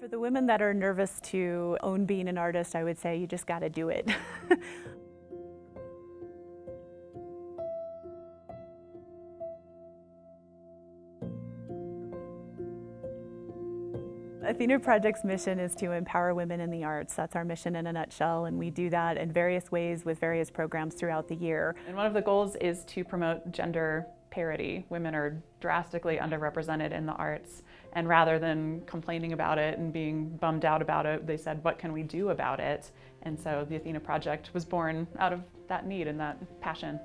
For the women that are nervous to own being an artist, I would say you just got to do it. Athena Project's mission is to empower women in the arts. That's our mission in a nutshell, and we do that in various ways with various programs throughout the year. And one of the goals is to promote gender parity. Women are drastically underrepresented in the arts, and rather than complaining about it and being bummed out about it, they said, what can we do about it? And so the Athena Project was born out of that need and that passion.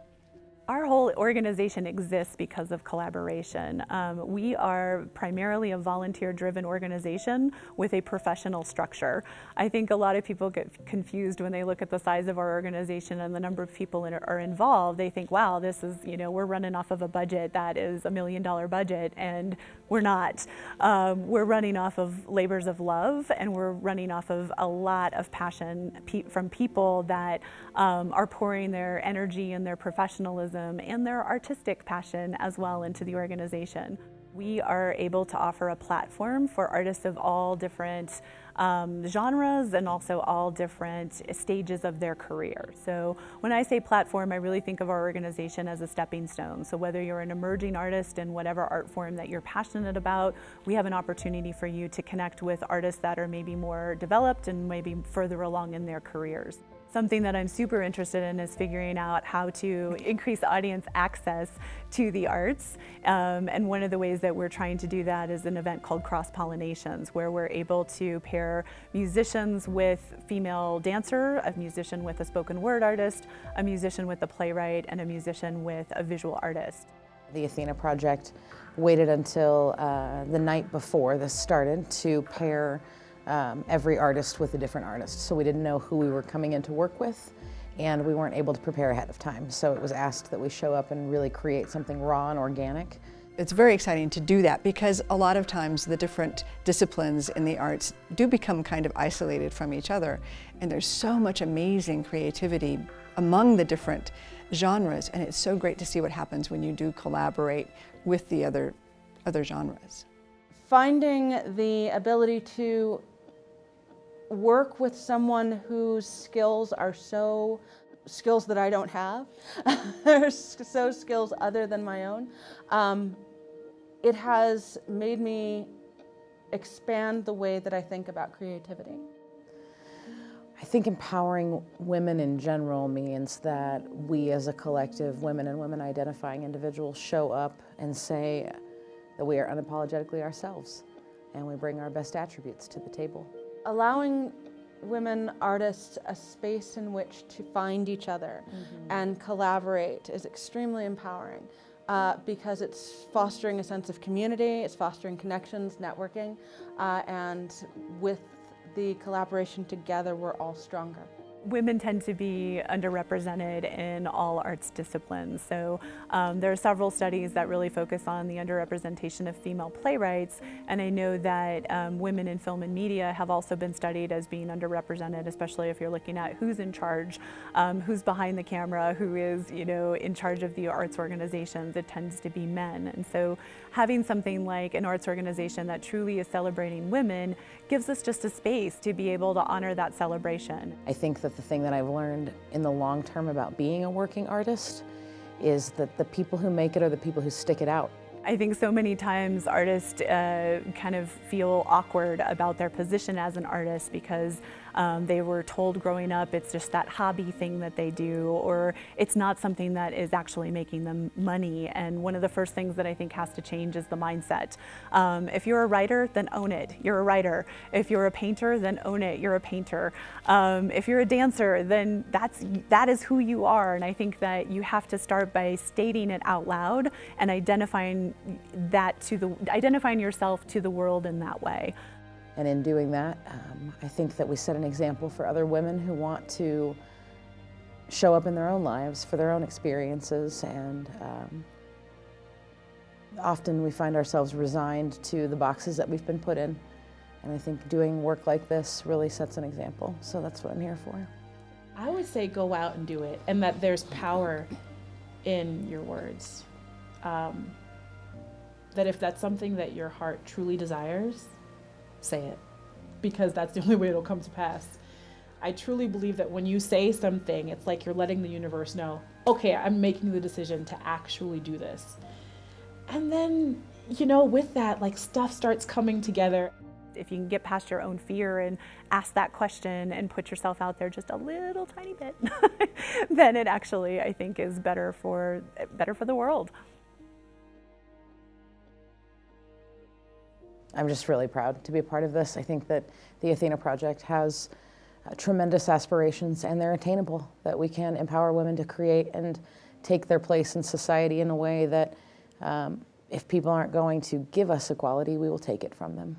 Our whole organization exists because of collaboration. We are primarily a volunteer-driven organization with a professional structure. I think a lot of people get confused when they look at the size of our organization and the number of people are involved. They think, wow, this is, we're running off of a budget that is $1 million budget, and we're not. We're running off of labors of love, and we're running off of a lot of passion from people that are pouring their energy and their professionalism and their artistic passion as well into the organization. We are able to offer a platform for artists of all different genres and also all different stages of their career. So when I say platform, I really think of our organization as a stepping stone. So whether you're an emerging artist in whatever art form that you're passionate about, we have an opportunity for you to connect with artists that are maybe more developed and maybe further along in their careers. Something that I'm super interested in is figuring out how to increase audience access to the arts. And one of the ways that we're trying to do that is an event called Crosspollination, where we're able to pair musicians with female dancer, a musician with a spoken word artist, a musician with a playwright, and a musician with a visual artist. The Athena Project waited until the night before this started to pair every artist with a different artist. So we didn't know who we were coming in to work with, and we weren't able to prepare ahead of time. So it was asked that we show up and really create something raw and organic. It's very exciting to do that because a lot of times the different disciplines in the arts do become kind of isolated from each other. And there's so much amazing creativity among the different genres, and it's so great to see what happens when you do collaborate with the other genres. Finding the ability to work with someone whose skills are skills that I don't have, so skills other than my own, it has made me expand the way that I think about creativity. I think empowering women in general means that we as a collective, women and women identifying individuals, show up and say that we are unapologetically ourselves and we bring our best attributes to the table. Allowing women artists a space in which to find each other and collaborate is extremely empowering because it's fostering a sense of community, it's fostering connections, networking, and with the collaboration together, we're all stronger. Women tend to be underrepresented in all arts disciplines. So there are several studies that really focus on the underrepresentation of female playwrights, and I know that women in film and media have also been studied as being underrepresented, especially if you're looking at who's in charge, who's behind the camera, who is in charge of the arts organizations. It tends to be men. And so having something like an arts organization that truly is celebrating women gives us just a space to be able to honor that celebration. I think that the thing that I've learned in the long term about being a working artist is that the people who make it are the people who stick it out. I think so many times artists kind of feel awkward about their position as an artist because they were told growing up it's just that hobby thing that they do, or it's not something that is actually making them money. And one of the first things that I think has to change is the mindset. If you're a writer, then own it. You're a writer. If you're a painter, then own it. You're a painter. If you're a dancer, then that is who you are. And I think that you have to start by stating it out loud and identifying yourself to the world in that way. And in doing that, I think that we set an example for other women who want to show up in their own lives for their own experiences, and often we find ourselves resigned to the boxes that we've been put in. And I think doing work like this really sets an example, so that's what I'm here for. I would say go out and do it, and that there's power in your words. That if that's something that your heart truly desires, say it. because that's the only way it'll come to pass. I truly believe that when you say something, it's like you're letting the universe know, okay, I'm making the decision to actually do this. And then, you know, with that, like, stuff starts coming together. If you can get past your own fear and ask that question and put yourself out there just a little tiny bit, then it actually, I think, is better for the world. I'm just really proud to be a part of this. I think that the Athena Project has tremendous aspirations, and they're attainable, that we can empower women to create and take their place in society in a way that if people aren't going to give us equality, we will take it from them.